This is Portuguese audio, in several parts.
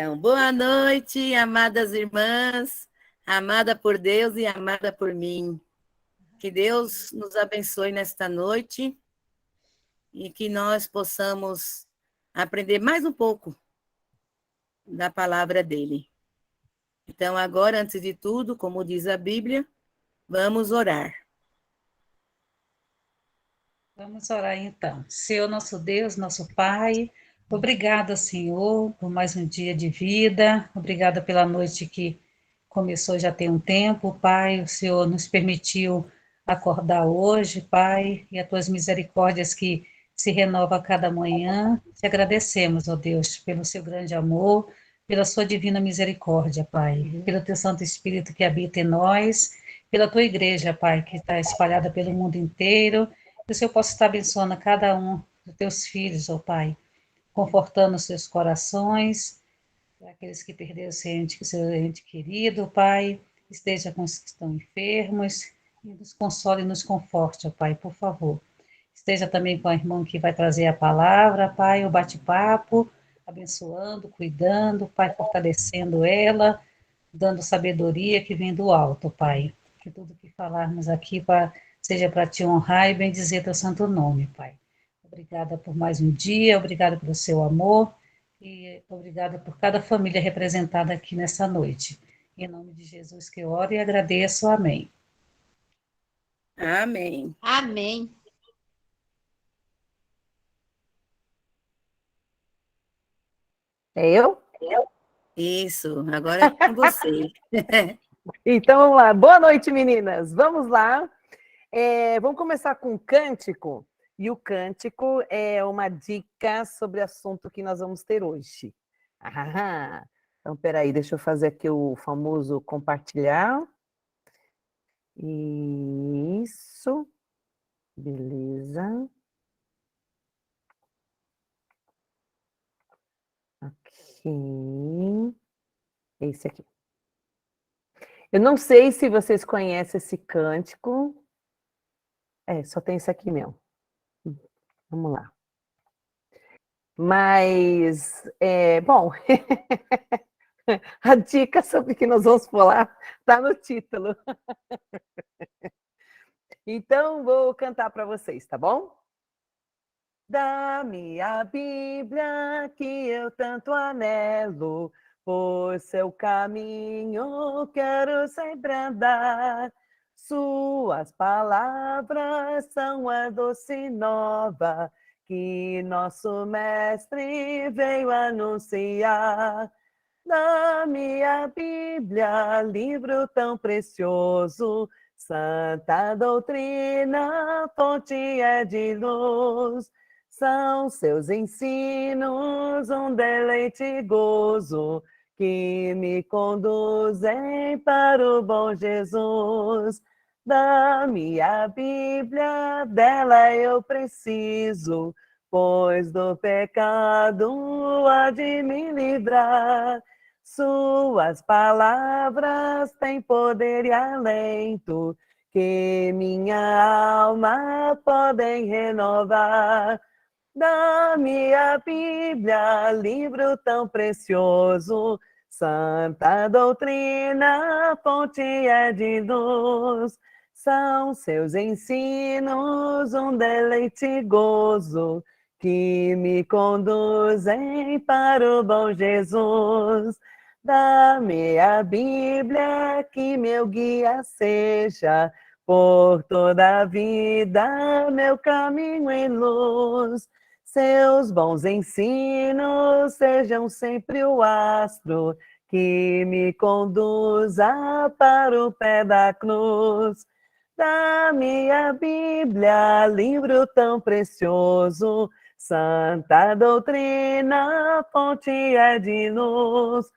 Então, boa noite, amadas irmãs, amada por Deus e amada por mim. Que Deus nos abençoe nesta noite e que nós possamos aprender mais um pouco da palavra dele. Então, agora, antes de tudo, como diz a Bíblia, vamos orar. Vamos orar então. Senhor, nosso Deus, nosso Pai, obrigada, Senhor, por mais um dia de vida, obrigada pela noite que começou já tem um tempo, Pai, o Senhor nos permitiu acordar hoje, Pai, e as tuas misericórdias que se renovam a cada manhã. Te agradecemos, ó Deus, pelo seu grande amor, pela sua divina misericórdia, Pai, pelo teu Santo Espírito que habita em nós, pela tua igreja, Pai, que está espalhada pelo mundo inteiro. Que o Senhor possa estar abençoando a cada um dos teus filhos, ó Pai, confortando os seus corações, aqueles que perderam seu ente querido, Pai, esteja com os que estão enfermos, e nos console e nos conforte, ó Pai, por favor. Esteja também com a irmã que vai trazer a palavra, Pai, o bate-papo, abençoando, cuidando, Pai, fortalecendo ela, dando sabedoria que vem do alto, Pai. Que tudo que falarmos aqui seja para te honrar e bendizer teu santo nome, Pai. Obrigada por mais um dia, obrigada pelo seu amor e obrigada por cada família representada aqui nessa noite. Em nome de Jesus que eu oro e agradeço. Amém. Amém. Amém. É eu? Isso, agora é com você. Então vamos lá. Boa noite, meninas. Vamos lá. Vamos começar com um cântico. E o cântico é uma dica sobre o assunto que nós vamos ter hoje. Ah, então, peraí, deixa eu fazer aqui o famoso compartilhar. Isso. Beleza. Ok. Esse aqui. Eu não sei se vocês conhecem esse cântico. Só tem esse aqui mesmo. Vamos lá. Mas, bom, a dica sobre o que nós vamos falar está no título. Então, vou cantar para vocês, tá bom? Dá-me a Bíblia que eu tanto anelo, por seu caminho quero sempre andar. Suas palavras são a doce nova que nosso mestre veio anunciar. Dá-me a Bíblia, livro tão precioso, santa doutrina, fonte é de luz. São seus ensinos um deleite e gozo que me conduzem para o bom Jesus. Dá-me a Bíblia, dela eu preciso, pois do pecado há de me livrar. Suas palavras têm poder e alento, que minha alma podem renovar. Dá-me a Bíblia, livro tão precioso, santa doutrina, fonte é de luz. São seus ensinos um deleite e gozo, que me conduzem para o bom Jesus. Dá-me a Bíblia, que meu guia seja, por toda a vida, meu caminho em luz. Seus bons ensinos sejam sempre o astro que me conduza para o pé da cruz. Dá-me a Bíblia, livro tão precioso, santa doutrina, fonte é de luz.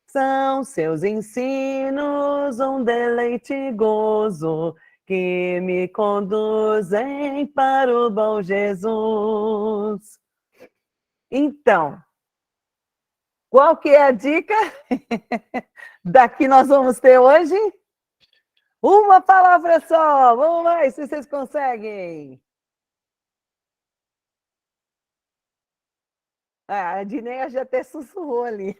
São seus ensinos um deleite e gozo, que me conduzem para o bom Jesus. Então, qual que é a dica da que nós vamos ter hoje? Uma palavra só. Vamos lá, se vocês conseguem. A Dinéia já até sussurrou ali.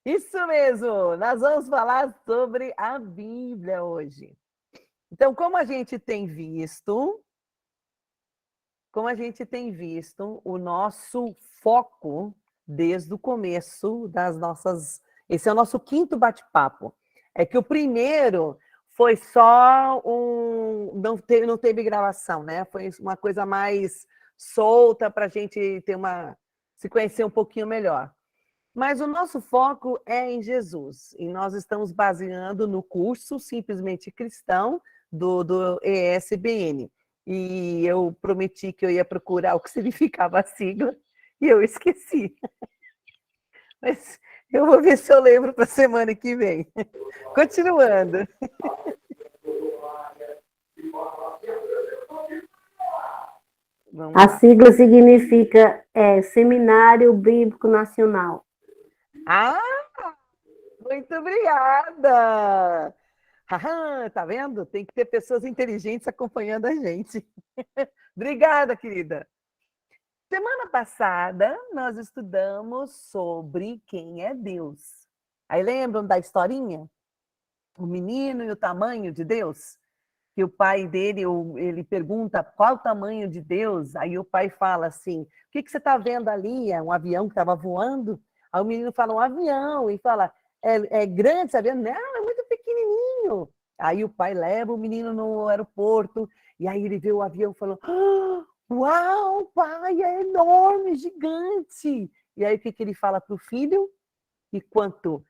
Isso mesmo, nós vamos falar sobre a Bíblia hoje. Então, como a gente tem visto, o nosso foco desde o começo das nossas. Esse é o nosso quinto bate-papo. É que o primeiro foi só um. Não teve gravação, né? Foi uma coisa mais solta para a gente ter se conhecer um pouquinho melhor. Mas o nosso foco é em Jesus, e nós estamos baseando no curso Simplesmente Cristão do ESBN. E eu prometi que eu ia procurar o que significava a sigla, e eu esqueci. Mas eu vou ver se eu lembro para a semana que vem. Continuando. A sigla significa Seminário Bíblico Nacional. Ah, muito obrigada! Tá vendo? Tem que ter pessoas inteligentes acompanhando a gente. Obrigada, querida. Semana passada, nós estudamos sobre quem é Deus. Aí lembram da historinha? O menino e o tamanho de Deus? Que o pai dele, ele pergunta qual o tamanho de Deus, aí o pai fala assim, o que você está vendo ali? É um avião que estava voando? Aí o menino fala, um avião, e fala, é grande, sabe? Não, é muito pequenininho. Aí o pai leva o menino no aeroporto, e aí ele vê o avião e falou, uau, pai, é enorme, gigante. E aí o que ele fala para o filho? Que quanto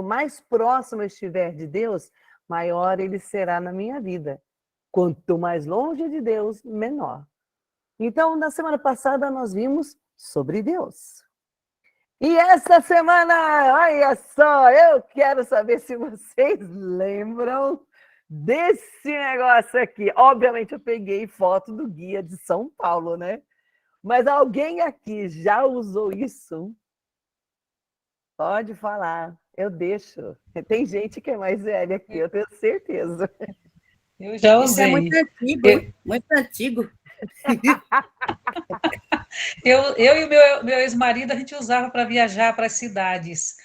mais próximo eu estiver de Deus, maior ele será na minha vida. Quanto mais longe de Deus, menor. Então, na semana passada, nós vimos sobre Deus. E essa semana, olha só, eu quero saber se vocês lembram desse negócio aqui. Obviamente, eu peguei foto do guia de São Paulo, né? Mas alguém aqui já usou isso? Pode falar, eu deixo. Tem gente que é mais velha aqui, eu tenho certeza. Eu já Isso é muito usei. antigo, hein? Muito antigo. Eu e meu ex-marido, a gente usava para viajar para as cidades.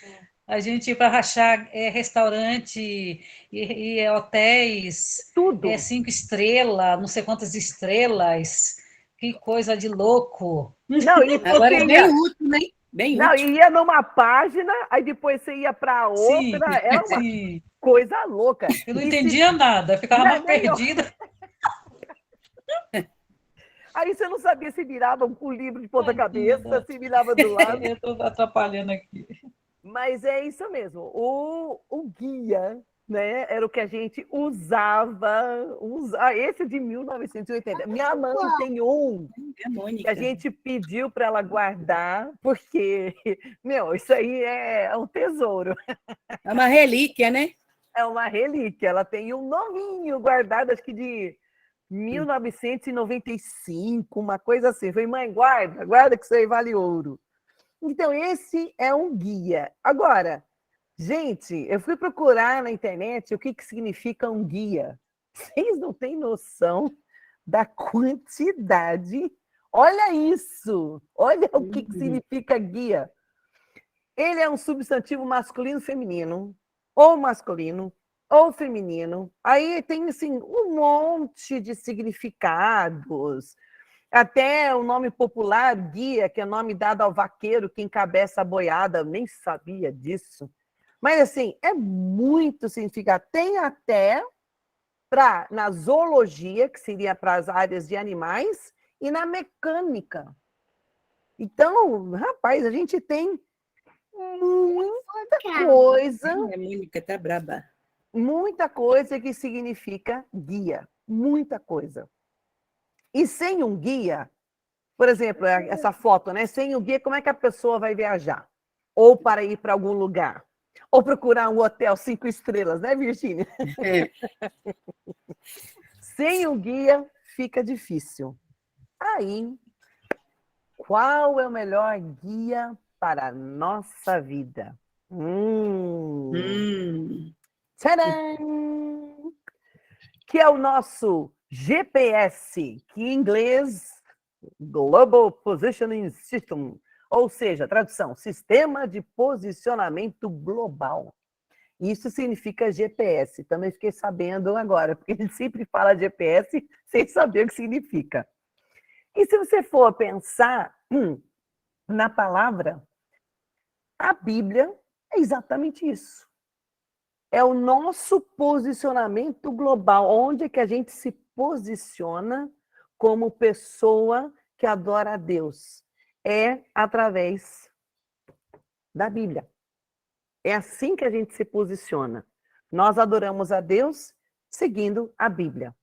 A gente ia para rachar restaurante e hotéis, Tudo. 5 estrelas, não sei quantas estrelas. Que coisa de louco. Não, e Agora é você bem ia, útil, né? Bem não, útil. ia numa página, aí depois você ia para Sim, outra, era uma sim. coisa louca. Eu não E se, entendia nada, eu ficava mais nem eu. perdida. Aí você não sabia se virava com o livro de ponta Tadinha cabeça, se virava do lado. Eu estou atrapalhando aqui. Mas é isso mesmo. O guia, né, era o que a gente usava. Esse de 1980. Minha mãe tem um É que a Mônica. gente pediu para ela guardar, porque, meu, isso aí é um tesouro. É uma relíquia, né? É uma relíquia. Ela tem um novinho guardado, acho que de 1995, uma coisa assim. Eu falei, mãe, guarda que isso aí vale ouro. Então, esse é um guia. Agora, gente, eu fui procurar na internet o que significa um guia. Vocês não têm noção da quantidade. Olha isso! Olha o que significa guia. Ele é um substantivo masculino feminino, ou masculino, ou feminino. Aí tem assim, um monte de significados. Até o nome popular, guia, que é nome dado ao vaqueiro que encabeça a boiada, eu nem sabia disso. Mas, assim, é muito significado. Tem até na zoologia, que seria para as áreas de animais, e na mecânica. Então, rapaz, a gente tem muita coisa, A Mônica tá braba. muita coisa que significa guia. Muita coisa. E sem um guia, por exemplo, essa foto, né? Sem o guia, como é que a pessoa vai viajar? Ou para ir para algum lugar? Ou procurar um hotel 5 estrelas, né, Virgínia? É. Sem o guia, fica difícil. Aí, qual é o melhor guia para a nossa vida? Tcharam! Que é o nosso GPS, que em inglês, Global Positioning System, ou seja, tradução, Sistema de Posicionamento Global. Isso significa GPS. Também fiquei sabendo agora, porque a gente sempre fala GPS sem saber o que significa. E se você for pensar na palavra, a Bíblia é exatamente isso. É o nosso posicionamento global, onde é que a gente se posiciona como pessoa que adora a Deus. É através da Bíblia. É assim que a gente se posiciona. Nós adoramos a Deus seguindo a Bíblia.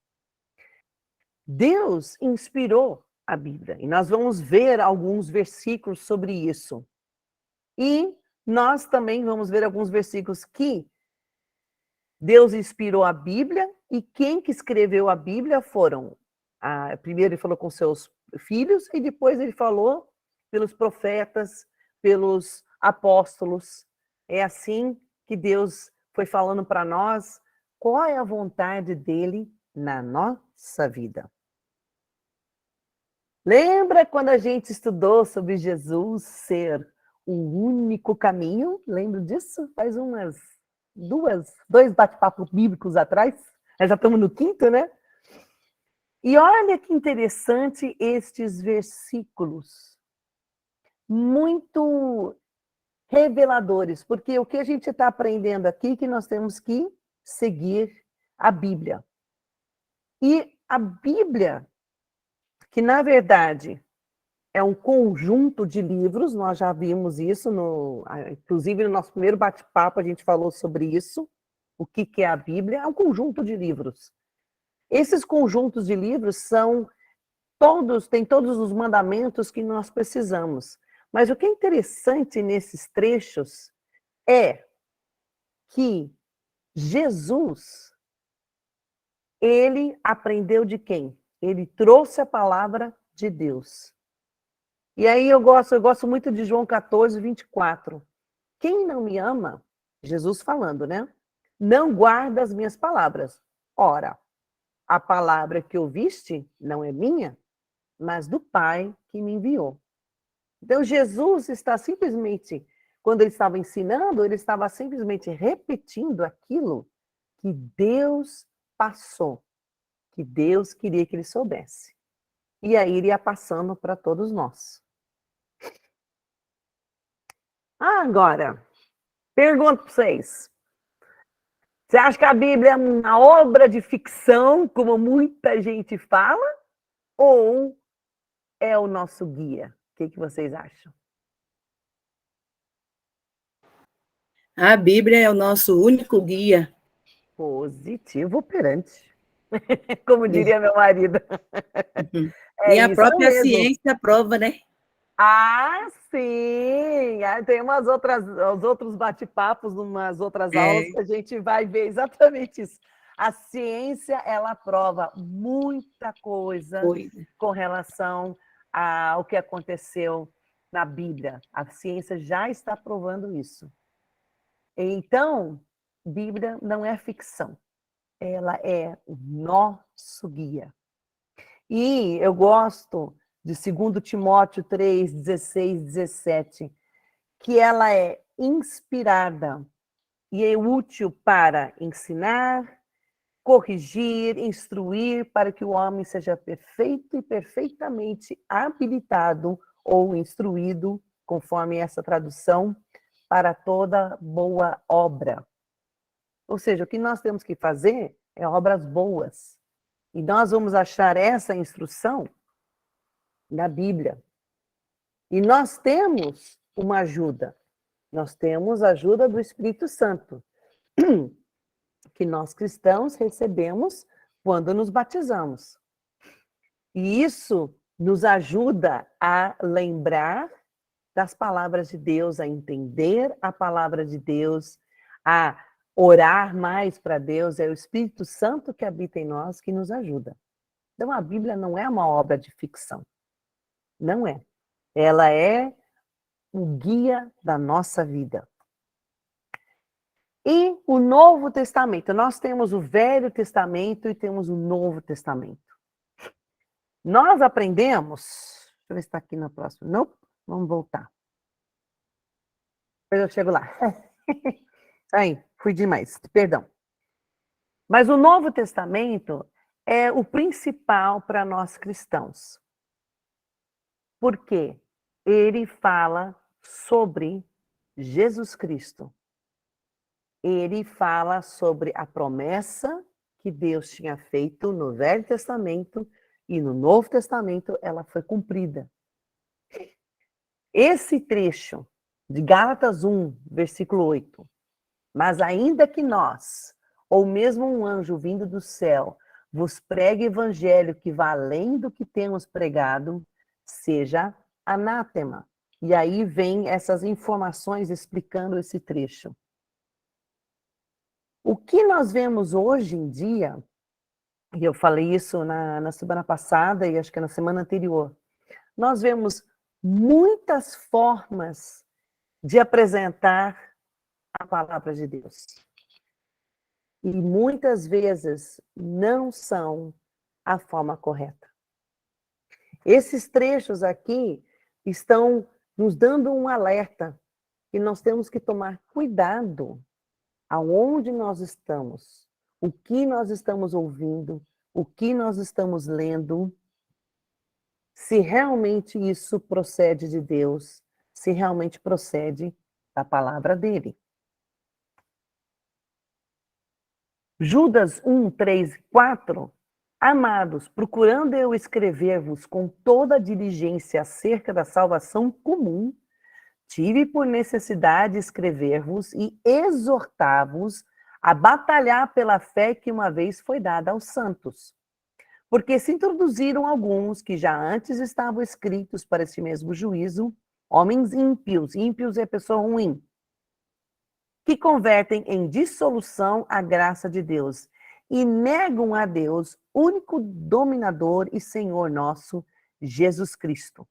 Deus inspirou a Bíblia, e nós vamos ver alguns versículos sobre isso. E nós também vamos ver alguns versículos que Deus inspirou a Bíblia, e quem que escreveu a Bíblia foram, primeiro ele falou com seus filhos, e depois ele falou pelos profetas, pelos apóstolos. É assim que Deus foi falando para nós qual é a vontade dele na nossa vida. Lembra quando a gente estudou sobre Jesus ser o único caminho? Lembra disso? Faz dois bate-papos bíblicos atrás. Nós já estamos no 5º, né? E olha que interessante estes versículos. Muito reveladores, porque o que a gente está aprendendo aqui é que nós temos que seguir a Bíblia. E a Bíblia, que na verdade é um conjunto de livros, nós já vimos isso, inclusive no nosso primeiro bate-papo a gente falou sobre isso, o que é a Bíblia, é um conjunto de livros. Esses conjuntos de livros têm todos os mandamentos que nós precisamos. Mas o que é interessante nesses trechos é que Jesus, ele aprendeu de quem? Ele trouxe a palavra de Deus. E aí eu gosto muito de João 14, 24. Quem não me ama, Jesus falando, né? Não guarda as minhas palavras. Ora, a palavra que ouviste não é minha, mas do Pai que me enviou. Então, Jesus está simplesmente, quando ele estava ensinando, ele estava simplesmente repetindo aquilo que Deus passou, que Deus queria que ele soubesse. E aí ele ia passando para todos nós. Agora, pergunto para vocês. Você acha que a Bíblia é uma obra de ficção, como muita gente fala, ou é o nosso guia? O que vocês acham? A Bíblia é o nosso único guia. Positivo operante. Como diria meu marido. E a isso própria mesmo. ciência prova, né? Ah, sim! Tem os outros bate-papos, umas outras aulas que a gente vai ver exatamente isso. A ciência, ela prova muita coisa com relação ao que aconteceu na Bíblia. A ciência já está provando isso. Então, Bíblia não é ficção. Ela é o nosso guia. E eu gosto de 2 Timóteo 3, 16, 17, que ela é inspirada e é útil para ensinar, corrigir, instruir, para que o homem seja perfeito e perfeitamente habilitado ou instruído, conforme essa tradução, para toda boa obra. Ou seja, o que nós temos que fazer é obras boas. E nós vamos achar essa instrução na Bíblia. E nós temos uma ajuda. Nós temos a ajuda do Espírito Santo, que nós cristãos recebemos quando nos batizamos. E isso nos ajuda a lembrar das palavras de Deus, a entender a palavra de Deus, a orar mais para Deus. É o Espírito Santo que habita em nós que nos ajuda. Então, a Bíblia não é uma obra de ficção. Não é. Ela é o guia da nossa vida. E o Novo Testamento. Nós temos o Velho Testamento e temos o Novo Testamento. Nós aprendemos... Deixa eu ver se está aqui na próxima. Não, vamos voltar. Depois eu chego lá. Aí, fui demais, perdão. Mas o Novo Testamento é o principal para nós cristãos. Por quê? Ele fala sobre Jesus Cristo. Ele fala sobre a promessa que Deus tinha feito no Velho Testamento e no Novo Testamento ela foi cumprida. Esse trecho de Gálatas 1, versículo 8. Mas ainda que nós, ou mesmo um anjo vindo do céu, vos pregue evangelho que vá além do que temos pregado, seja anátema. E aí vem essas informações explicando esse trecho. O que nós vemos hoje em dia, e eu falei isso na semana passada e acho que na semana anterior, nós vemos muitas formas de apresentar a palavra de Deus. E muitas vezes não são a forma correta. Esses trechos aqui estão nos dando um alerta que nós temos que tomar cuidado aonde nós estamos, o que nós estamos ouvindo, o que nós estamos lendo, se realmente isso procede de Deus, se realmente procede da palavra dele. Judas 1, 3, 4. Amados, procurando eu escrever-vos com toda a diligência acerca da salvação comum, tive por necessidade escrever-vos e exortar-vos a batalhar pela fé que uma vez foi dada aos santos. Porque se introduziram alguns que já antes estavam escritos para esse mesmo juízo, homens ímpios, ímpios é pessoa ruim, que convertem em dissolução a graça de Deus e negam a Deus, único dominador e Senhor nosso, Jesus Cristo.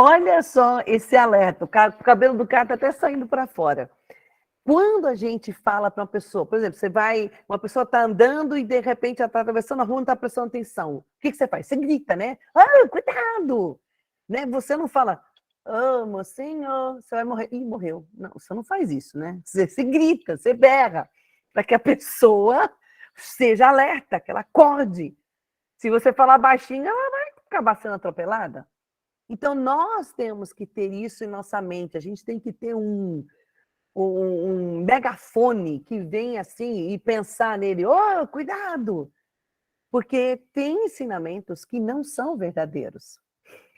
Olha só esse alerta, o cabelo do cara está até saindo para fora. Quando a gente fala para uma pessoa, por exemplo, uma pessoa está andando e de repente ela está atravessando a rua e não está prestando atenção. O que você faz? Você grita, né? Ah, cuidado! Né? Você não fala, oh, mocinho, você vai morrer. Ih, morreu. Não, você não faz isso, né? Você grita, você berra, para que a pessoa seja alerta, que ela acorde. Se você falar baixinho, ela vai acabar sendo atropelada. Então, nós temos que ter isso em nossa mente. A gente tem que ter um megafone que vem assim e pensar nele, oh, cuidado! Porque tem ensinamentos que não são verdadeiros.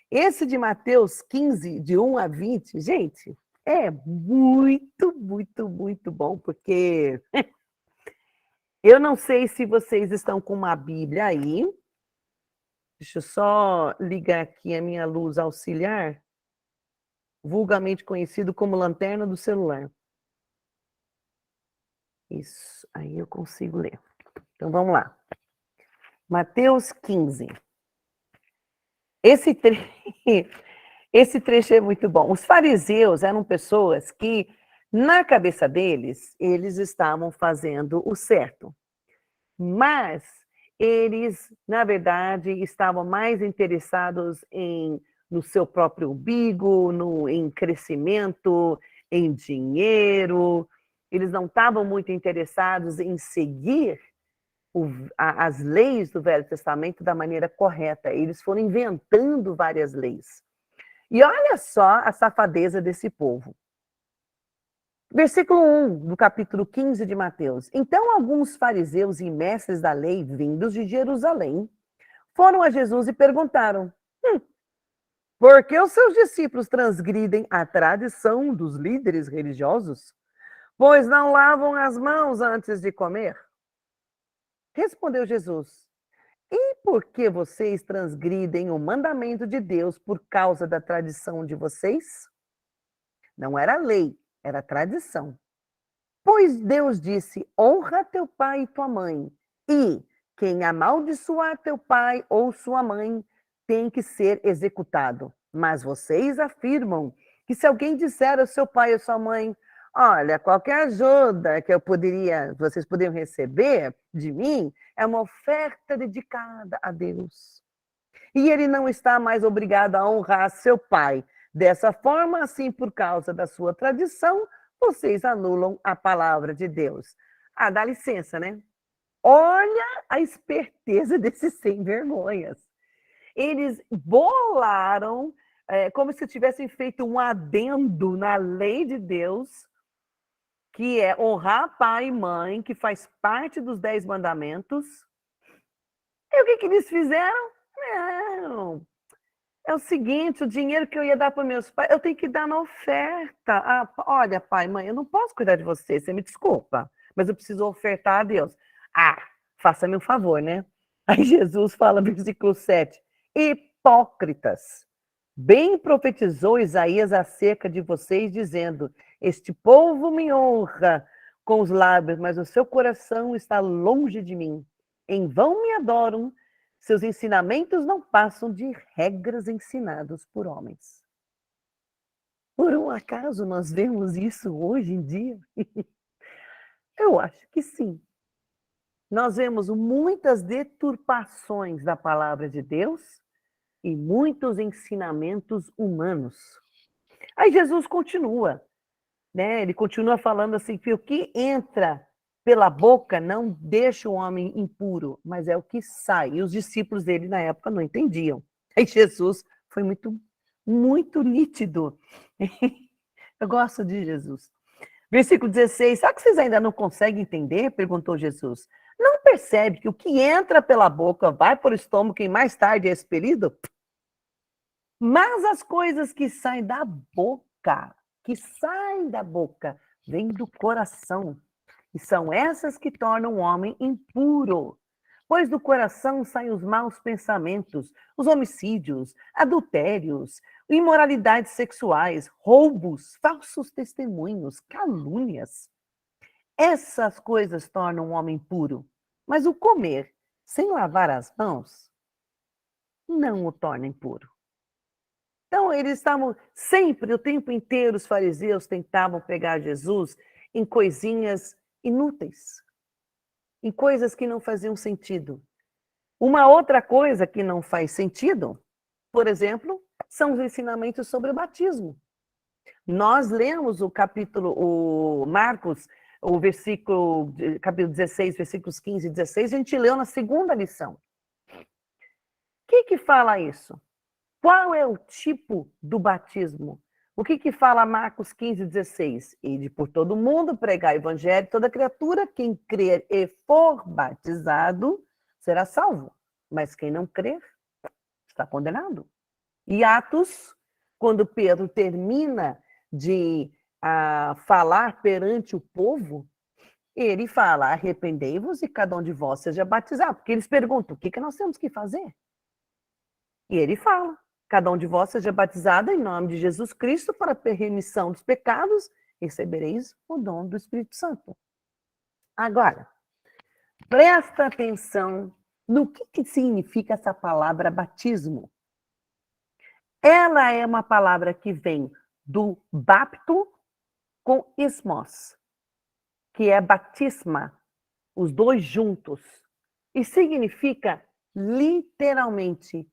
Esse de Mateus 15, de 1 a 20, gente, é muito, muito, muito bom, porque eu não sei se vocês estão com uma Bíblia aí. Deixa eu só ligar aqui a minha luz auxiliar, vulgarmente conhecido como lanterna do celular. Isso, aí eu consigo ler. Então, vamos lá. Mateus 15. Esse trecho é muito bom. Os fariseus eram pessoas que, na cabeça deles, eles estavam fazendo o certo. Mas eles, na verdade, estavam mais interessados no seu próprio umbigo, em crescimento, em dinheiro. Eles não estavam muito interessados em seguir as leis do Velho Testamento da maneira correta. Eles foram inventando várias leis. E olha só a safadeza desse povo. Versículo 1 do capítulo 15 de Mateus. Então, alguns fariseus e mestres da lei, vindos de Jerusalém, foram a Jesus e perguntaram, por que os seus discípulos transgridem a tradição dos líderes religiosos? Pois não lavam as mãos antes de comer? Respondeu Jesus, e por que vocês transgridem o mandamento de Deus por causa da tradição de vocês? Não era lei, era tradição. Pois Deus disse, honra teu pai e tua mãe, e quem amaldiçoar teu pai ou sua mãe tem que ser executado. Mas vocês afirmam que se alguém disser ao seu pai ou sua mãe, olha, qualquer ajuda que vocês poderiam receber de mim é uma oferta dedicada a Deus. E ele não está mais obrigado a honrar seu pai. Dessa forma, assim, por causa da sua tradição, vocês anulam a palavra de Deus. Ah, dá licença, né? Olha a esperteza desses sem-vergonhas. Eles bolaram, como se tivessem feito um adendo na lei de Deus, que é honrar pai e mãe, que faz parte dos 10 mandamentos. E o que eles fizeram? Não. É o seguinte, o dinheiro que eu ia dar para meus pais, eu tenho que dar na oferta. Ah, olha, pai, mãe, eu não posso cuidar de você me desculpa, mas eu preciso ofertar a Deus. Ah, faça-me um favor, né? Aí Jesus fala, versículo 7, hipócritas, bem profetizou Isaías acerca de vocês, dizendo, este povo me honra com os lábios, mas o seu coração está longe de mim. Em vão me adoram, seus ensinamentos não passam de regras ensinadas por homens. Por um acaso nós vemos isso hoje em dia? Eu acho que sim. Nós vemos muitas deturpações da palavra de Deus e muitos ensinamentos humanos. Aí Jesus continua, né? Ele continua falando assim, que o que entra pela boca não deixa o homem impuro, mas é o que sai. E os discípulos dele na época não entendiam. Aí Jesus foi muito nítido. Eu gosto de Jesus. Versículo 16, sabe que vocês ainda não conseguem entender? Perguntou Jesus. Não percebe que o que entra pela boca vai para o estômago e mais tarde é expelido? Mas as coisas que saem da boca, vêm do coração. E são essas que tornam o homem impuro. Pois do coração saem os maus pensamentos, os homicídios, adultérios, imoralidades sexuais, roubos, falsos testemunhos, calúnias. Essas coisas tornam o homem puro. Mas o comer sem lavar as mãos não o torna impuro. Então, eles estavam sempre, o tempo inteiro, os fariseus tentavam pegar Jesus em coisinhas inúteis, em coisas que não faziam sentido. Uma outra coisa que não faz sentido, por exemplo, são os ensinamentos sobre o batismo. Nós lemos o Marcos, capítulo 16, versículos 15 e 16, a gente leu na segunda lição. O que fala isso? Qual é o tipo do batismo? O que fala Marcos 15, 16? Ide por todo mundo, pregar o evangelho, toda criatura, quem crer e for batizado, será salvo. Mas quem não crer, está condenado. E Atos, quando Pedro termina de falar perante o povo, ele fala, arrependei-vos e cada um de vós seja batizado. Porque eles perguntam, o que nós temos que fazer? E ele fala, cada um de vós seja batizado em nome de Jesus Cristo para a remissão dos pecados, recebereis o dom do Espírito Santo. Agora, presta atenção no que significa essa palavra batismo. Ela é uma palavra que vem do bapto com ismos, que é batisma, os dois juntos, e significa literalmente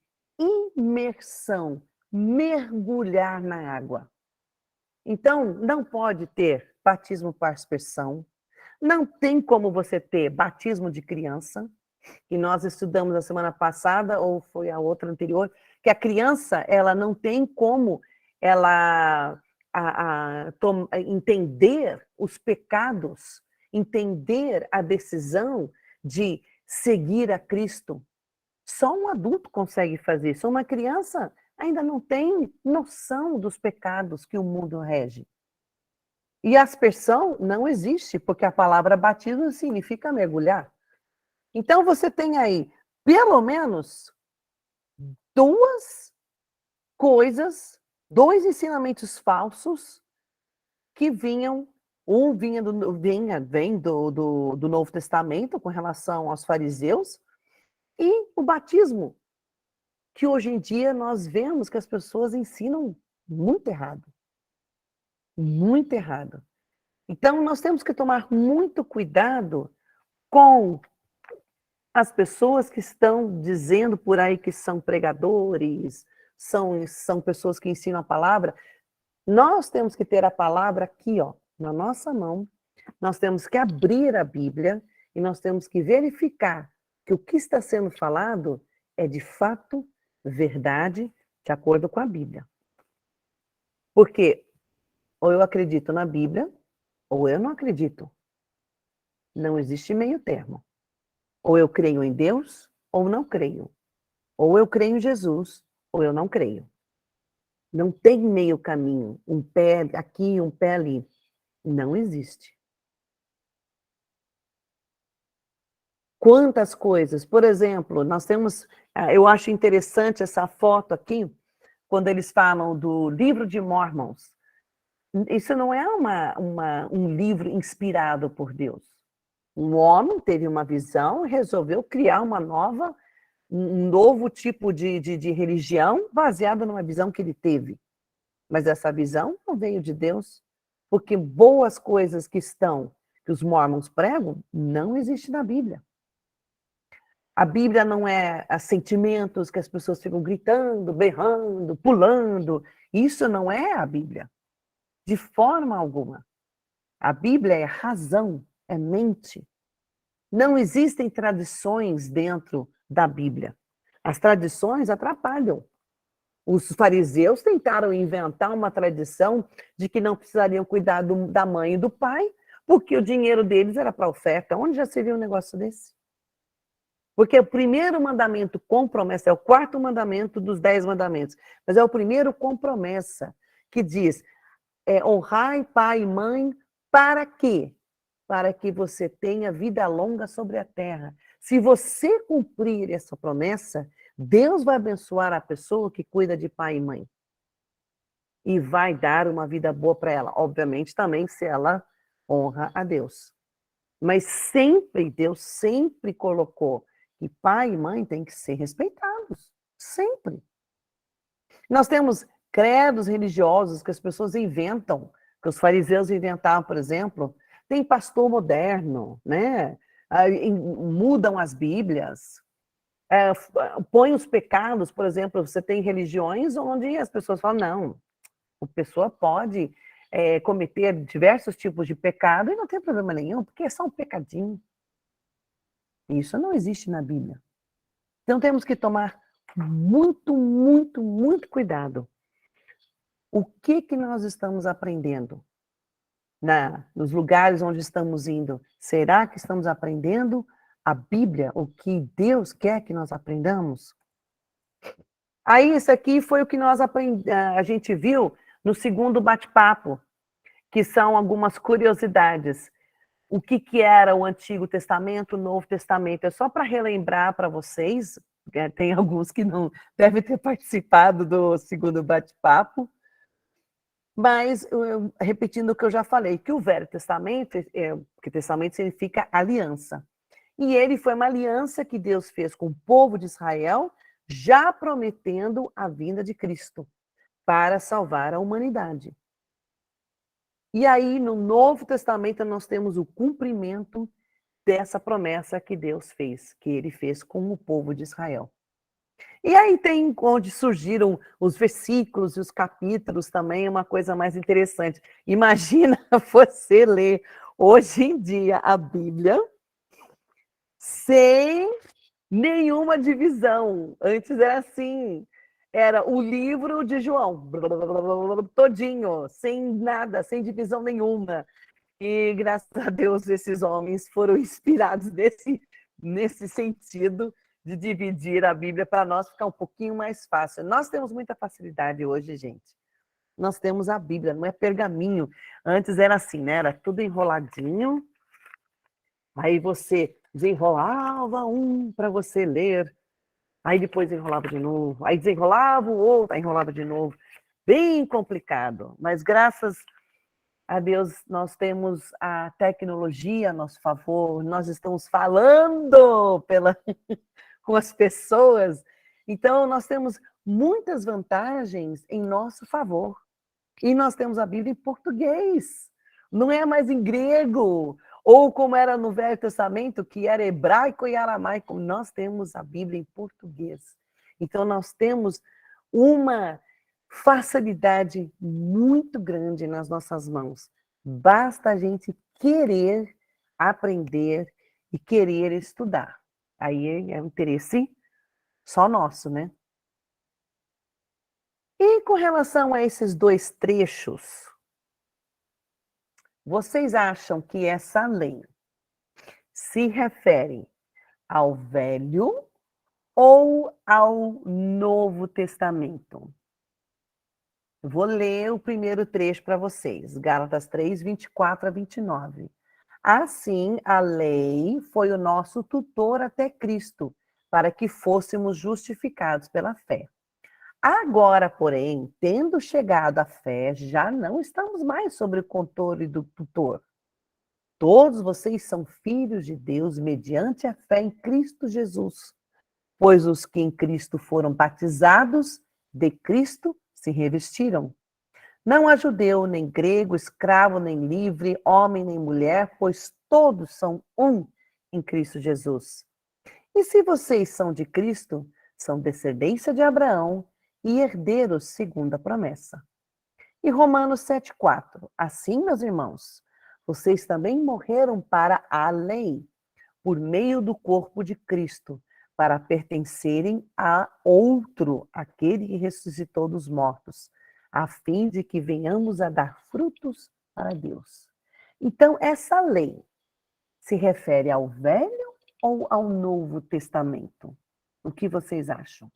imersão, mergulhar na água. Então, não pode ter batismo por aspersão, não tem como você ter batismo de criança, que nós estudamos a semana passada, ou foi a outra anterior, que a criança, ela não tem como ela entender os pecados, entender a decisão de seguir a Cristo. Só um adulto consegue fazer isso. Uma criança ainda não tem noção dos pecados que o mundo rege. E a aspersão não existe, porque a palavra batismo significa mergulhar. Então, você tem aí, pelo menos, duas coisas, dois ensinamentos falsos que vinham, vem do Novo Testamento com relação aos fariseus, e o batismo, que hoje em dia nós vemos que as pessoas ensinam muito errado. Muito errado. Então, nós temos que tomar muito cuidado com as pessoas que estão dizendo por aí que são pregadores, são pessoas que ensinam a palavra. Nós temos que ter a palavra aqui, ó, na nossa mão. Nós temos que abrir a Bíblia e nós temos que verificar que o que está sendo falado é de fato verdade, de acordo com a Bíblia. Porque ou eu acredito na Bíblia, ou eu não acredito. Não existe meio termo. Ou eu creio em Deus, ou não creio. Ou eu creio em Jesus, ou eu não creio. Não tem meio caminho, um pé aqui, um pé ali. Não existe. Quantas coisas, por exemplo, nós temos, eu acho interessante essa foto aqui, quando eles falam do livro de Mormons. Isso não é um livro inspirado por Deus. Um homem teve uma visão e resolveu criar um novo tipo de religião baseada numa visão que ele teve. Mas essa visão não veio de Deus, porque boas coisas que os mormons pregam, não existe na Bíblia. A Bíblia não é sentimentos que as pessoas ficam gritando, berrando, pulando. Isso não é a Bíblia, de forma alguma. A Bíblia é razão, é mente. Não existem tradições dentro da Bíblia. As tradições atrapalham. Os fariseus tentaram inventar uma tradição de que não precisariam cuidar da mãe e do pai, porque o dinheiro deles era para oferta. Onde já se viu um negócio desse? Porque o primeiro mandamento com promessa é o quarto mandamento dos 10 mandamentos, mas é o primeiro com promessa, que diz, honrai pai e mãe, para quê? Para que você tenha vida longa sobre a terra. Se você cumprir essa promessa, Deus vai abençoar a pessoa que cuida de pai e mãe. E vai dar uma vida boa para ela. Obviamente também se ela honra a Deus. Mas sempre, Deus sempre colocou que pai e mãe têm que ser respeitados. Sempre. Nós temos credos religiosos que as pessoas inventam, que os fariseus inventavam, por exemplo. Tem pastor moderno, né? Mudam as Bíblias, põem os pecados, por exemplo, você tem religiões onde as pessoas falam, não, a pessoa pode cometer diversos tipos de pecado e não tem problema nenhum, porque é só um pecadinho. Isso não existe na Bíblia. Então temos que tomar muito, muito, muito cuidado. O que nós estamos aprendendo? Nos lugares onde estamos indo, será que estamos aprendendo a Bíblia, o que Deus quer que nós aprendamos? Aí, isso aqui foi o que a gente viu no segundo bate-papo, que são algumas curiosidades. O que era o Antigo Testamento, o Novo Testamento? É só para relembrar para vocês, tem alguns que não devem ter participado do segundo bate-papo, mas, repetindo o que eu já falei, que o Velho Testamento, porque testamento significa aliança. E ele foi uma aliança que Deus fez com o povo de Israel, já prometendo a vinda de Cristo para salvar a humanidade. E aí, no Novo Testamento, nós temos o cumprimento dessa promessa que Deus fez, que ele fez com o povo de Israel. E aí tem onde surgiram os versículos e os capítulos também, uma coisa mais interessante. Imagina você ler hoje em dia a Bíblia sem nenhuma divisão. Antes era assim, era o livro de João, todinho, sem nada, sem divisão nenhuma. E graças a Deus esses homens foram inspirados nesse sentido de dividir a Bíblia para nós ficar um pouquinho mais fácil. Nós temos muita facilidade hoje, gente. Nós temos a Bíblia, não é pergaminho. Antes era assim, né? Era tudo enroladinho. Aí você desenrolava um para você ler. Aí depois enrolava de novo. Aí desenrolava o outro, aí enrolava de novo. Bem complicado. Mas graças a Deus nós temos a tecnologia a nosso favor. Nós estamos falando com as pessoas. Então, nós temos muitas vantagens em nosso favor. E nós temos a Bíblia em português. Não é mais em grego, ou como era no Velho Testamento, que era hebraico e aramaico. Nós temos a Bíblia em português. Então, nós temos uma facilidade muito grande nas nossas mãos. Basta a gente querer aprender e querer estudar. Aí é um interesse só nosso, né? E com relação a esses dois trechos, vocês acham que essa lei se refere ao Velho ou ao Novo Testamento? Eu vou ler o primeiro trecho para vocês, Gálatas 3, 24 a 29. Assim, a lei foi o nosso tutor até Cristo, para que fôssemos justificados pela fé. Agora, porém, tendo chegado à fé, já não estamos mais sob o controle do tutor. Todos vocês são filhos de Deus mediante a fé em Cristo Jesus. Pois os que em Cristo foram batizados, de Cristo se revestiram. Não há judeu, nem grego, escravo, nem livre, homem, nem mulher, pois todos são um em Cristo Jesus. E se vocês são de Cristo, são descendência de Abraão e herdeiros segundo a promessa. E Romanos 7,4. Assim, meus irmãos, vocês também morreram para a lei, por meio do corpo de Cristo, para pertencerem a outro, aquele que ressuscitou dos mortos, a fim de que venhamos a dar frutos para Deus. Então, essa lei se refere ao Velho ou ao Novo Testamento? O que vocês acham?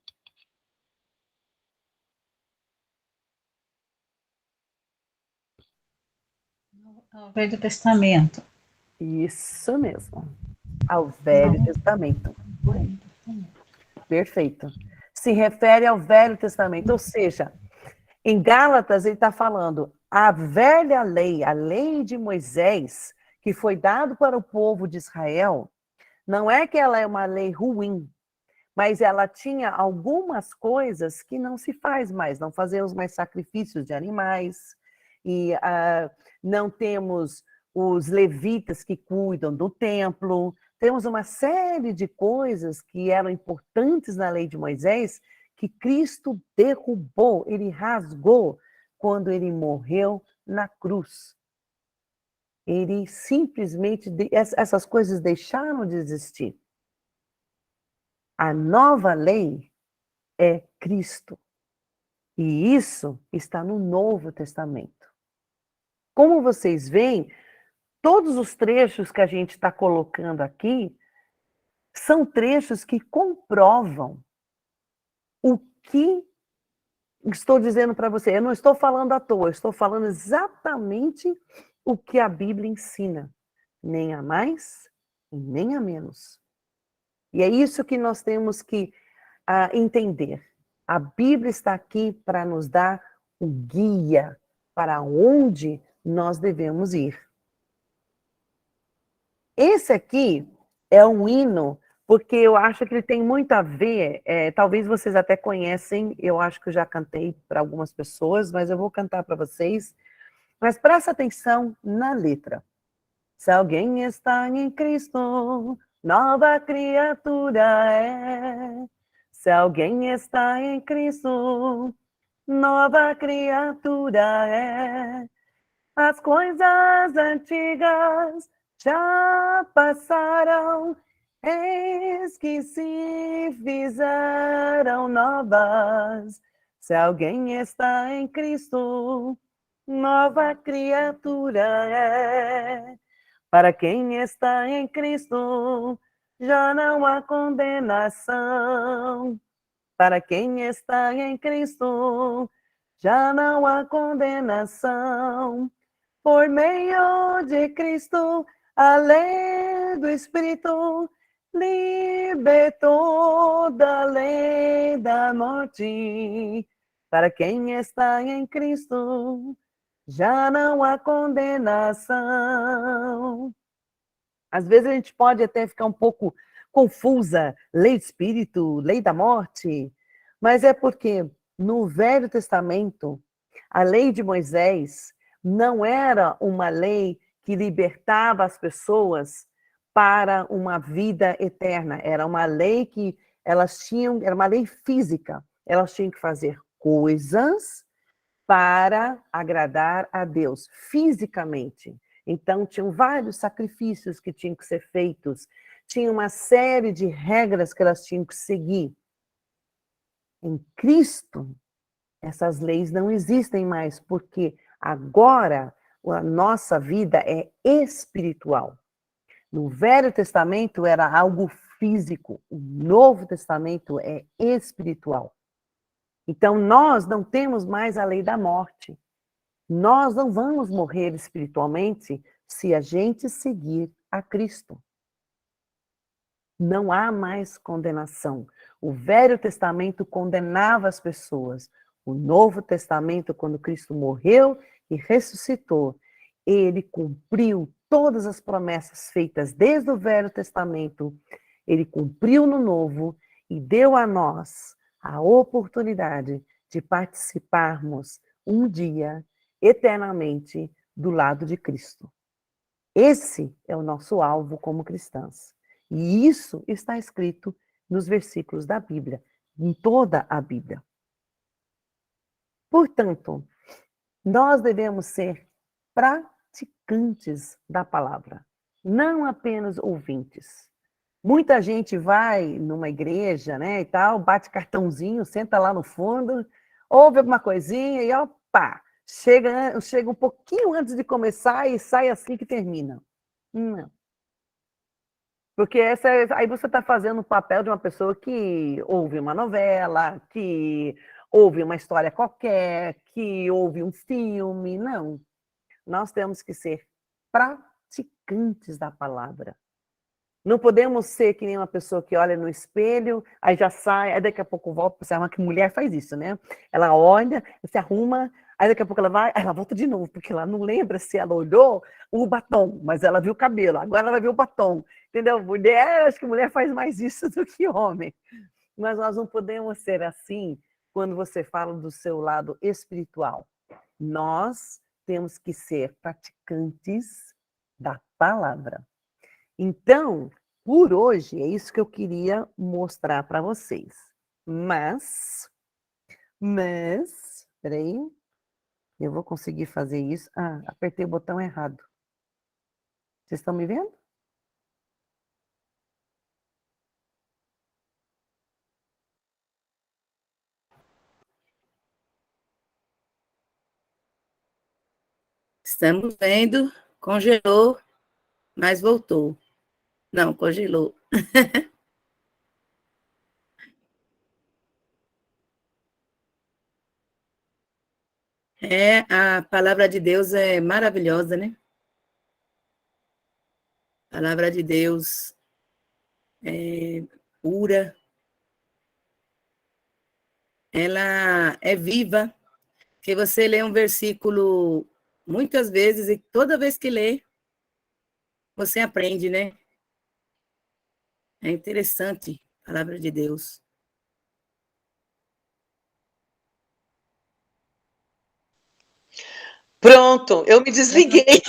Ao Velho Testamento. Isso mesmo. Ao Velho Testamento. Perfeito. Se refere ao Velho Testamento, ou seja, em Gálatas ele está falando a velha lei, a lei de Moisés, que foi dado para o povo de Israel, não é que ela é uma lei ruim, mas ela tinha algumas coisas que não se faz mais, não fazemos mais sacrifícios de animais, e não temos os levitas que cuidam do templo, temos uma série de coisas que eram importantes na lei de Moisés que Cristo derrubou, ele rasgou quando ele morreu na cruz. Ele simplesmente, essas coisas deixaram de existir. A nova lei é Cristo. E isso está no Novo Testamento. Como vocês veem, todos os trechos que a gente está colocando aqui são trechos que comprovam o que estou dizendo para você. Eu não estou falando à toa, eu estou falando exatamente o que a Bíblia ensina. Nem a mais e nem a menos. E é isso que nós temos que entender. A Bíblia está aqui para nos dar o guia para onde nós devemos ir. Esse aqui é um hino, porque eu acho que ele tem muito a ver, talvez vocês até conhecem, eu acho que eu já cantei para algumas pessoas, mas eu vou cantar para vocês. Mas presta atenção na letra. Se alguém está em Cristo, nova criatura é. Se alguém está em Cristo, nova criatura é. As coisas antigas já passaram, eis que se fizeram novas. Se alguém está em Cristo, nova criatura é. Para quem está em Cristo, já não há condenação. Para quem está em Cristo, já não há condenação. Por meio de Cristo, a lei do Espírito libertou da lei da morte. Para quem está em Cristo, já não há condenação. Às vezes a gente pode até ficar um pouco confusa, lei do Espírito, lei da morte, mas é porque no Velho Testamento, a lei de Moisés Não era uma lei que libertava as pessoas para uma vida eterna. Era uma lei que elas tinham, era uma lei física. Elas tinham que fazer coisas para agradar a Deus, fisicamente. Então, tinham vários sacrifícios que tinham que ser feitos, tinha uma série de regras que elas tinham que seguir. Em Cristo, essas leis não existem mais, porque agora a nossa vida é espiritual. No Velho Testamento era algo físico, o Novo Testamento é espiritual. Então, nós não temos mais a lei da morte. Nós não vamos morrer espiritualmente se a gente seguir a Cristo. Não há mais condenação. O Velho Testamento condenava as pessoas. O Novo Testamento, quando Cristo morreu e ressuscitou, ele cumpriu todas as promessas feitas desde o Velho Testamento, ele cumpriu no Novo e deu a nós a oportunidade de participarmos um dia, eternamente, do lado de Cristo. Esse é o nosso alvo como cristãs. E isso está escrito nos versículos da Bíblia, em toda a Bíblia. Portanto, nós devemos ser praticantes da palavra, não apenas ouvintes. Muita gente vai numa igreja, né, e tal, bate cartãozinho, senta lá no fundo, ouve alguma coisinha e opa, chega um pouquinho antes de começar e sai assim que termina. Não. Porque aí você está fazendo o papel de uma pessoa que ouve uma novela, que ouve uma história qualquer, que ouve um filme. Não. Nós temos que ser praticantes da palavra. Não podemos ser que nem uma pessoa que olha no espelho, aí já sai, aí daqui a pouco volta, você arruma, que mulher faz isso, né? Ela olha, se arruma, aí daqui a pouco ela vai, aí ela volta de novo, porque ela não lembra se ela olhou o batom, mas ela viu o cabelo, agora ela vai ver o batom, entendeu? Mulher, acho que mulher faz mais isso do que homem. Mas nós não podemos ser assim quando você fala do seu lado espiritual. Nós temos que ser praticantes da palavra. Então, por hoje, é isso que eu queria mostrar para vocês. Mas, peraí, eu vou conseguir fazer isso. Ah, apertei o botão errado. Vocês estão me vendo? Estamos vendo, congelou, mas voltou. Não, congelou. A palavra de Deus é maravilhosa, né? A palavra de Deus é pura, ela é viva, que você lê um versículo muitas vezes e toda vez que lê, você aprende, né? É interessante a palavra de Deus. Pronto, eu me desliguei.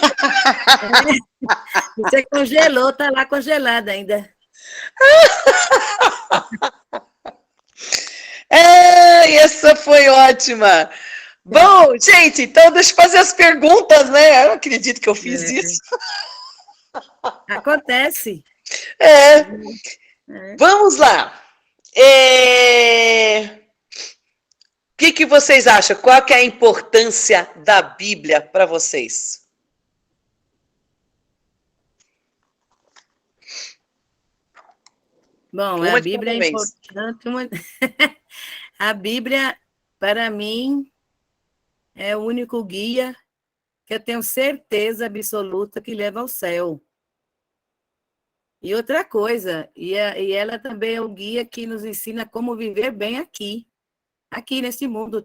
Você congelou, está lá congelada ainda. Essa foi ótima. Bom, gente, então deixa eu fazer as perguntas, né? Eu não acredito que eu fiz isso. Acontece. Vamos lá. O que vocês acham? Qual que é a importância da Bíblia para vocês? Bom, a Bíblia é importante. A Bíblia, para mim, é o único guia que eu tenho certeza absoluta que leva ao céu. E outra coisa, e ela também é o guia que nos ensina como viver bem aqui. Aqui nesse mundo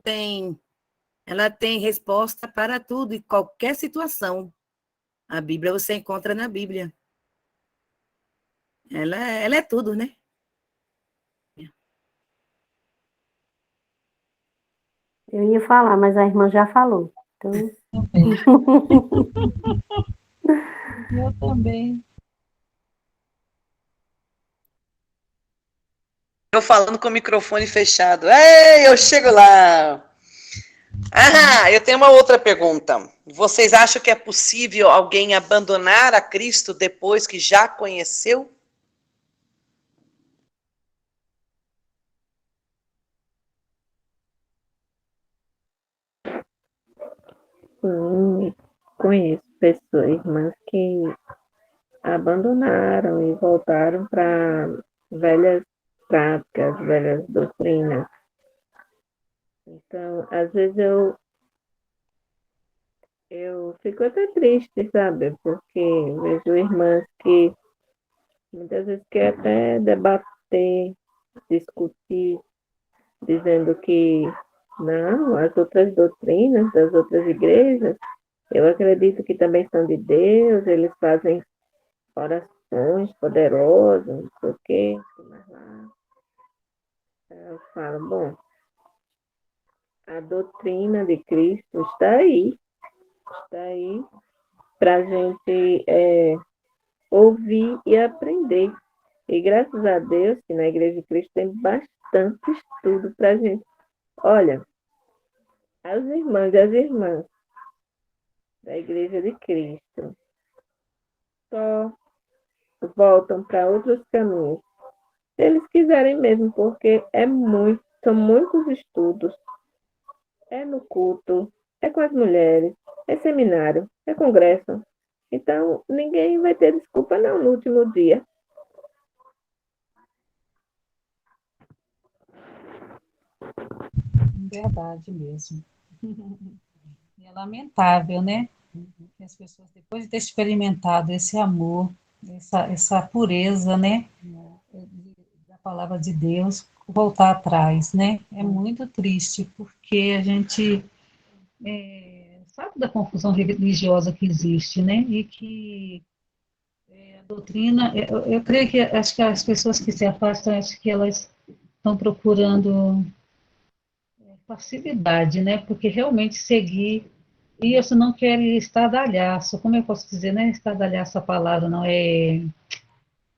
ela tem resposta para tudo e qualquer situação. A Bíblia você encontra na Bíblia. Ela é tudo, né? Eu ia falar, mas a irmã já falou. Então, Também. Eu também. Eu falando com o microfone fechado. Ei, eu chego lá. Ah, eu tenho uma outra pergunta. Vocês acham que é possível alguém abandonar a Cristo depois que já conheceu? sim, conheço pessoas, irmãs que abandonaram e voltaram para velhas práticas, velhas doutrinas. Então, às vezes eu fico até triste, sabe? Porque vejo irmãs que muitas vezes quer até debater, discutir, dizendo que não, as outras doutrinas das outras igrejas, eu acredito que também são de Deus, eles fazem orações poderosas, não sei o quê, mas lá eu falo, bom, a doutrina de Cristo está aí para a gente ouvir e aprender. E graças a Deus que na Igreja de Cristo tem bastante estudo para a gente. Olha, as irmãs e as irmãs da Igreja de Cristo só voltam para outros caminhos, se eles quiserem mesmo, porque são muitos estudos, é no culto, é com as mulheres, é seminário, é congresso. Então, ninguém vai ter desculpa não no último dia. Verdade mesmo. E é lamentável, né? Que as pessoas, depois de ter experimentado esse amor, essa pureza, né? Da palavra de Deus, voltar atrás, né? É muito triste, porque a gente sabe da confusão religiosa que existe, né? E que a doutrina, eu creio que acho que as pessoas que se afastam, acho que elas estão procurando facilidade, né? Porque realmente seguir isso não quer estardalhaço, como eu posso dizer, não é estardalhaço a palavra, não é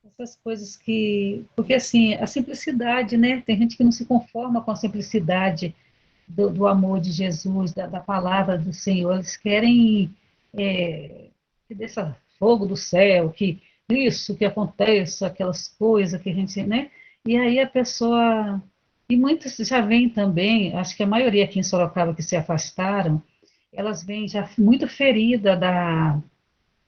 essas coisas que, porque assim, a simplicidade, né? Tem gente que não se conforma com a simplicidade do amor de Jesus, da palavra do Senhor, eles querem que desça fogo do céu, que isso, que aconteça, aquelas coisas que a gente, né? E aí a pessoa, e muitas já vêm também, acho que a maioria aqui em Sorocaba que se afastaram, elas vêm já muito ferida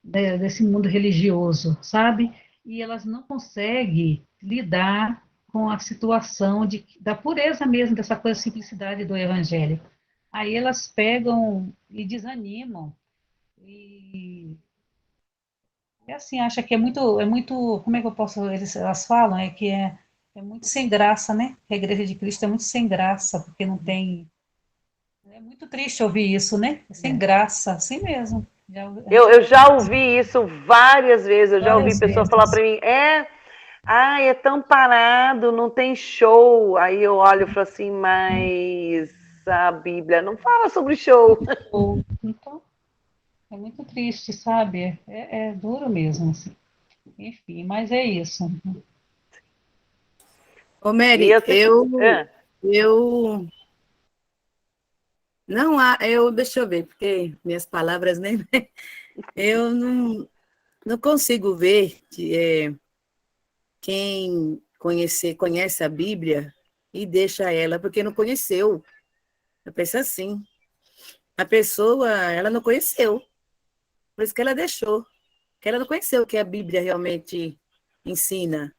desse mundo religioso, sabe? E elas não conseguem lidar com a situação da pureza mesmo, dessa coisa, simplicidade do evangelho. Aí elas pegam e desanimam, e assim, acha que como é que eu posso, elas falam, é muito sem graça, né? Que a Igreja de Cristo é muito sem graça, porque não tem, é muito triste ouvir isso, né? É sem graça, assim mesmo. Eu já ouvi isso várias vezes, eu já ouvi Várias pessoa falar vezes. para mim, é tão parado, não tem show. Aí eu olho e falo assim, mas a Bíblia não fala sobre show. Então, é muito triste, sabe? É duro mesmo, assim. Enfim, mas é isso. Ô, E Mary, eu te... ah, eu não há, deixa eu ver, porque minhas palavras nem, eu não consigo ver quem conhece a Bíblia e deixa ela, porque não conheceu. Eu penso assim, a pessoa, ela não conheceu, por isso que ela deixou, que ela não conheceu o que a Bíblia realmente ensina.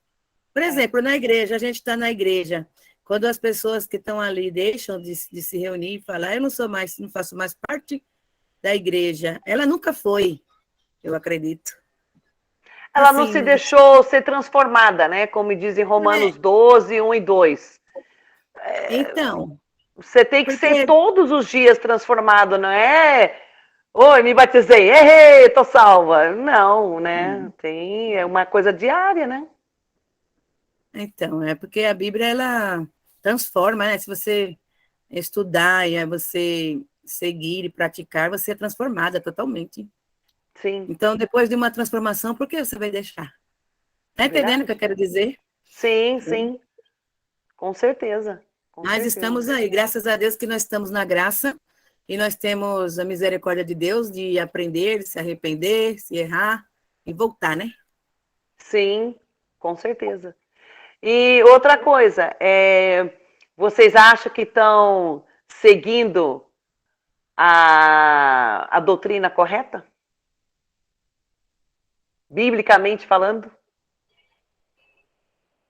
Por exemplo, na igreja, a gente está na igreja, quando as pessoas que estão ali deixam de se reunir e falar, eu não faço mais parte da igreja, ela nunca foi, eu acredito. ela não se Assim, deixou ser transformada, né? Como diz em é, Romanos 12, 1 e 2. então, Você tem que ser porque todos os dias transformado, não é? Oi, me batizei, tô salva. Não, né? É uma coisa diária, né? Então, é porque a Bíblia, ela transforma, né? Se você estudar e aí você seguir e praticar, você é transformada totalmente. Sim, Então, depois de uma transformação, por que você vai deixar? Está entendendo o que eu quero dizer? sim, sim, com certeza, com Nós certeza. estamos aí, graças a Deus que nós estamos na graça e nós temos a misericórdia de Deus de aprender, de se arrepender, se errar e voltar, né? Sim, com certeza. E outra coisa, vocês acham que estão seguindo a doutrina correta? Biblicamente falando?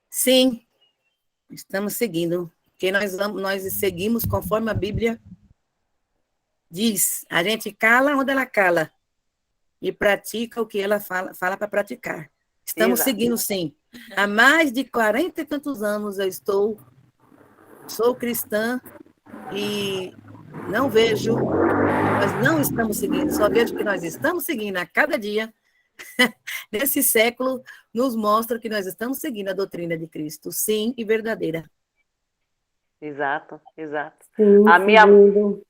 Sim, estamos seguindo, porque nós seguimos conforme a Bíblia diz. A gente cala onde ela cala e pratica o que ela fala para praticar. Estamos Exato. seguindo, sim. Há mais de 40 e tantos anos eu sou cristã e não vejo, nós não estamos seguindo, só vejo que nós estamos seguindo a cada dia. Nesse século, nos mostra que nós estamos seguindo a doutrina de Cristo, sim e verdadeira. Exato, exato. Sim, A minha. seguindo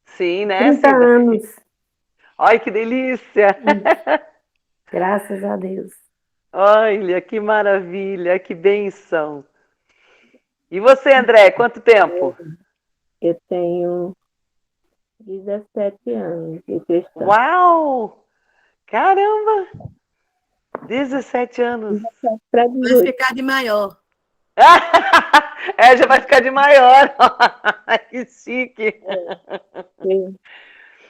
Sim, né, 30 Cida? anos. Olha que delícia! Graças a Deus. Olha, que maravilha, que benção. E você, André, quanto tempo? Eu tenho 17 anos de cristã. Uau! Caramba! 17 anos. Para Vai 18. ficar de maior. Já vai ficar de maior. Que chique.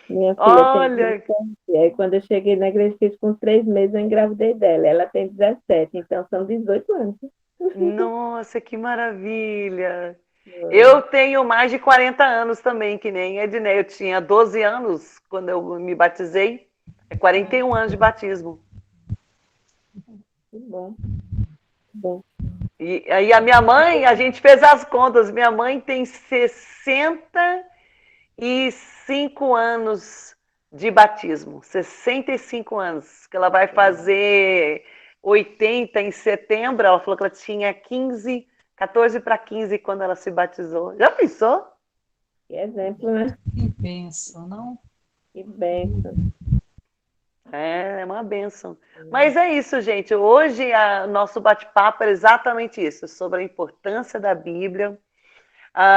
Minha filha tem Olha, 17. E aí, quando eu cheguei na igreja, fiz com 3 meses, eu engravidei dela. Ela tem 17, então são 18 anos. nossa, que maravilha. Eu tenho mais de 40 anos também, que nem a Ednei. Eu tinha 12 anos quando eu me batizei. É 41 anos de batismo. Que bom. Bom. E aí a minha mãe, a gente fez as contas. Minha mãe tem 65 anos de batismo. 65 anos. Que ela vai fazer 80 em setembro. Ela falou que ela tinha 14 para 15 quando ela se batizou. Já pensou? Que exemplo, né? Que bênção, não? Que bênção. É uma bênção. Mas é isso, gente. Hoje nosso bate-papo é exatamente isso, sobre a importância da Bíblia.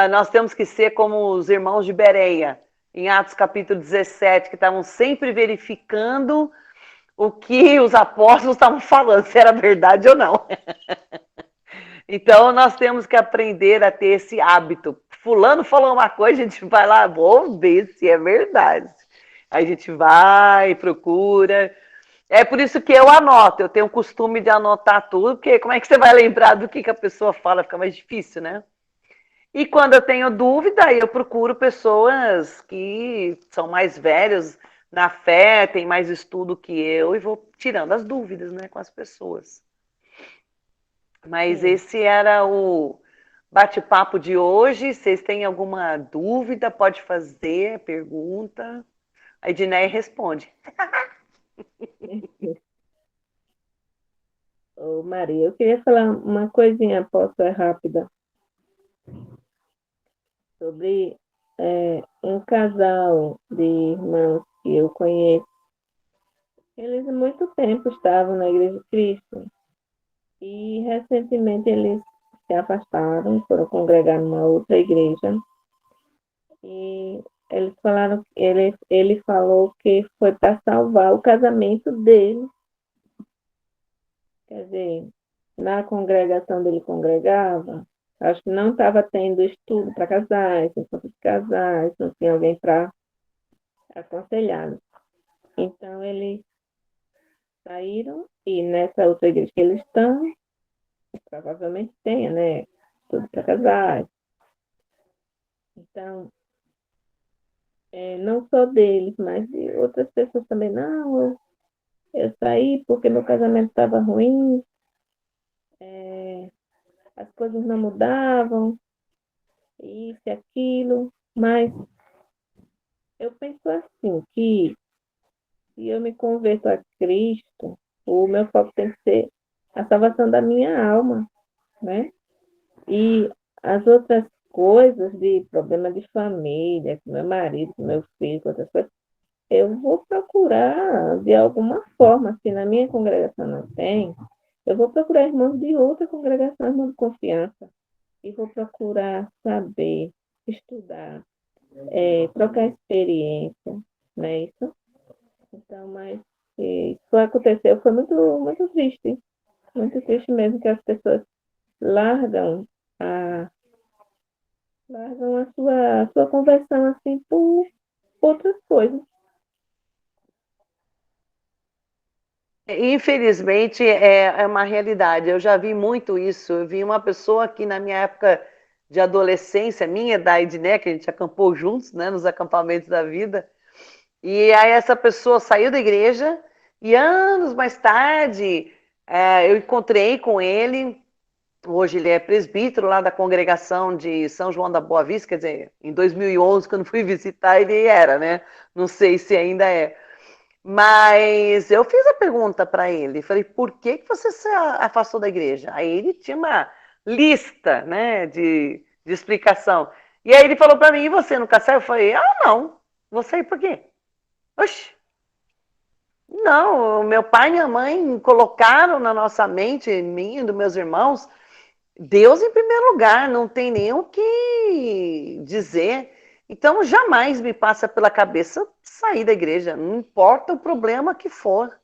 Nós temos que ser como os irmãos de Bereia, em Atos capítulo 17, que estavam sempre verificando o que os apóstolos estavam falando, se era verdade ou não. Então, nós temos que aprender a ter esse hábito. Fulano falou uma coisa, a gente vai lá, vou ver se é verdade. Aí a gente vai, procura. É por isso que eu anoto, eu tenho o costume de anotar tudo, porque como é que você vai lembrar do que a pessoa fala? Fica mais difícil, né? E quando eu tenho dúvida, eu procuro pessoas que são mais velhas na fé, têm mais estudo que eu, e vou tirando as dúvidas, né, com as pessoas. Mas Sim. esse era o bate-papo de hoje. Vocês têm alguma dúvida? Pode fazer, pergunta. A Edneia responde. Ô, Maria, eu queria falar uma coisinha, posso, é rápida, sobre um casal de irmãos que eu conheço. Eles há muito tempo estavam na Igreja de Cristo e recentemente eles se afastaram, foram congregar numa outra igreja e eles falaram, ele falou que foi para salvar o casamento dele. Quer dizer, na congregação dele congregava, acho que não estava tendo estudo para casais, encontro de casais, não tinha alguém para aconselhar. Então, eles saíram e nessa outra igreja que eles estão, provavelmente tenha, né? Estudo para casais. Então, não só deles, mas de outras pessoas também. Não, eu saí porque meu casamento estava ruim, as coisas não mudavam, isso e aquilo, mas eu penso assim, que se eu me converto a Cristo, o meu foco tem que ser a salvação da minha alma, né? E as outras coisas de problema de família, com meu marido, com meu filho, com outras coisas, eu vou procurar de alguma forma, se na minha congregação não tem, eu vou procurar irmãos de outra congregação, irmãos de confiança, e vou procurar saber, estudar, trocar experiência, não é isso? Então, mas isso aconteceu, foi muito triste mesmo que as pessoas largam a, largam a sua conversão assim por outras coisas. Infelizmente, é uma realidade. Eu já vi muito isso. Eu vi uma pessoa que, na minha época de adolescência, minha idade, né, que a gente acampou juntos, né, nos acampamentos da vida, e aí essa pessoa saiu da igreja e anos mais tarde eu encontrei com ele. Hoje ele é presbítero lá da congregação de São João da Boa Vista, quer dizer, em 2011, quando fui visitar, ele era, né? Não sei se ainda é. Mas eu fiz a pergunta para ele, falei, por que que você se afastou da igreja? Aí ele tinha uma lista, né, de explicação. E aí ele falou para mim, e você nunca saiu? Eu falei, não, vou sair por quê? Oxe, não, meu pai e minha mãe colocaram na nossa mente, minha e dos meus irmãos, Deus em primeiro lugar, não tem nem o que dizer. Então, jamais me passa pela cabeça sair da igreja, não importa o problema que for.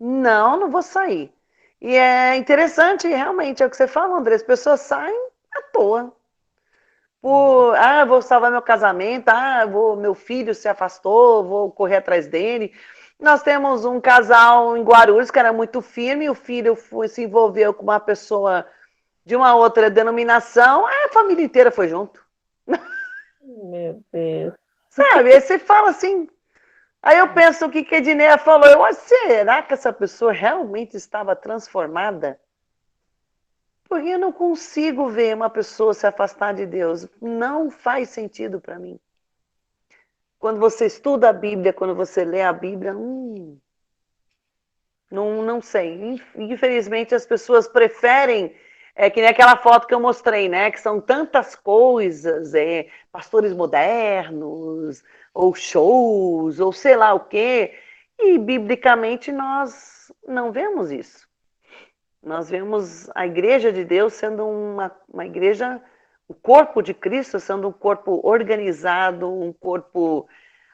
Não, não vou sair. E é interessante, realmente, é o que você fala, André, as pessoas saem à toa. Vou salvar meu casamento, meu filho se afastou, vou correr atrás dele. Nós temos um casal em Guarulhos que era muito firme, o filho se envolveu com uma pessoa de uma outra denominação, a família inteira foi junto. Meu Deus. Sabe? Aí você fala assim. Aí eu penso o que a Edneia falou. Será que essa pessoa realmente estava transformada? Porque eu não consigo ver uma pessoa se afastar de Deus. Não faz sentido para mim. Quando você estuda a Bíblia, quando você lê a Bíblia, não sei. Infelizmente, as pessoas preferem, que nem aquela foto que eu mostrei, né? Que são tantas coisas, pastores modernos, ou shows, ou sei lá o quê. E, biblicamente, nós não vemos isso. Nós vemos a igreja de Deus sendo uma igreja, o corpo de Cristo sendo um corpo organizado, um corpo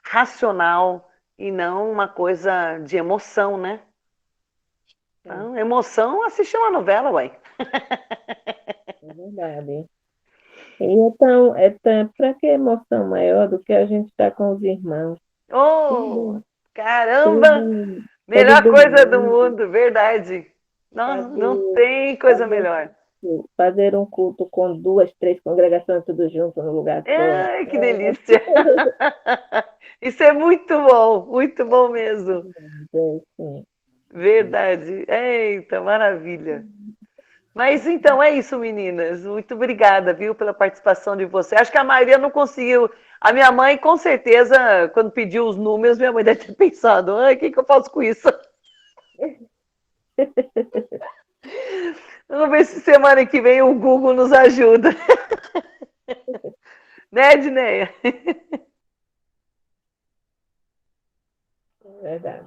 racional, e não uma coisa de emoção, né? Então, emoção, assistir uma novela, ué. É verdade. E então, para que emoção maior do que a gente estar com os irmãos? Oh, Tudo, caramba! tudo, todo Melhor coisa do domingo, mundo, verdade. Não fazer, tem coisa fazer, melhor. fazer um culto com 2, 3 congregações tudo junto no lugar só. Ai, que delícia! Isso é muito bom mesmo. Sim. Verdade. Eita, maravilha. Mas então é isso, meninas. Muito obrigada, viu, pela participação de você. Acho que a maioria não conseguiu. A minha mãe, com certeza, quando pediu os números, minha mãe deve ter pensado: o que eu faço com isso? Vamos ver se semana que vem o Google nos ajuda. Né, Edneia? É verdade.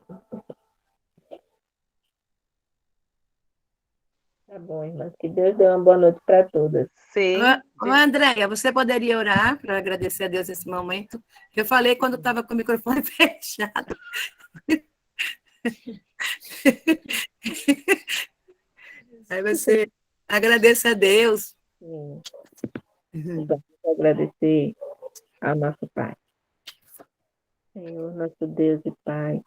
Tá bom, irmã. Que Deus dê uma boa noite para todas. Sim. Andréia, você poderia orar para agradecer a Deus nesse momento? Eu falei quando estava com o microfone fechado. Aí você agradece a Deus. Sim. Vamos agradecer ao nosso Pai. Senhor, nosso Deus e Pai,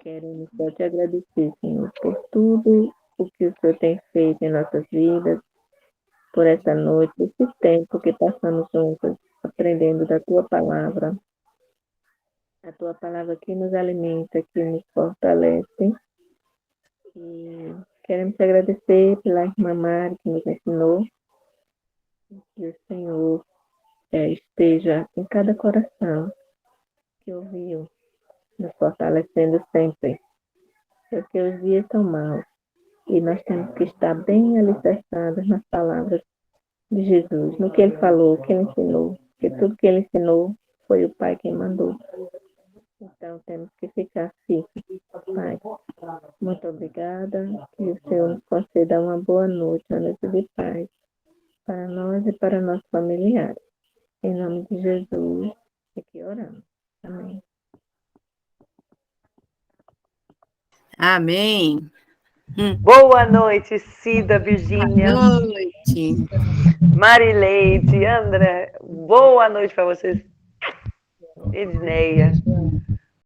queremos só te agradecer, Senhor, por tudo o que o Senhor tem feito em nossas vidas, por essa noite, esse tempo que passamos juntos, aprendendo da Tua palavra, a Tua palavra que nos alimenta, que nos fortalece. E queremos te agradecer pela irmã Mari, que nos ensinou, que o Senhor esteja em cada coração que ouviu, nos fortalecendo sempre, porque os dias são maus e nós temos que estar bem alicerçados nas palavras de Jesus, no que ele falou, o que ele ensinou, porque tudo que ele ensinou foi o Pai quem mandou. Então temos que ficar firmes, Pai. Muito obrigada, que o Senhor nos conceda uma boa noite, uma noite de paz, para nós e para nossos familiares. Em nome de Jesus, aqui oramos. Amém. Amém. Boa noite, Cida, Boa Virgínia, noite. Marileide, André. Boa noite para vocês. Edneia.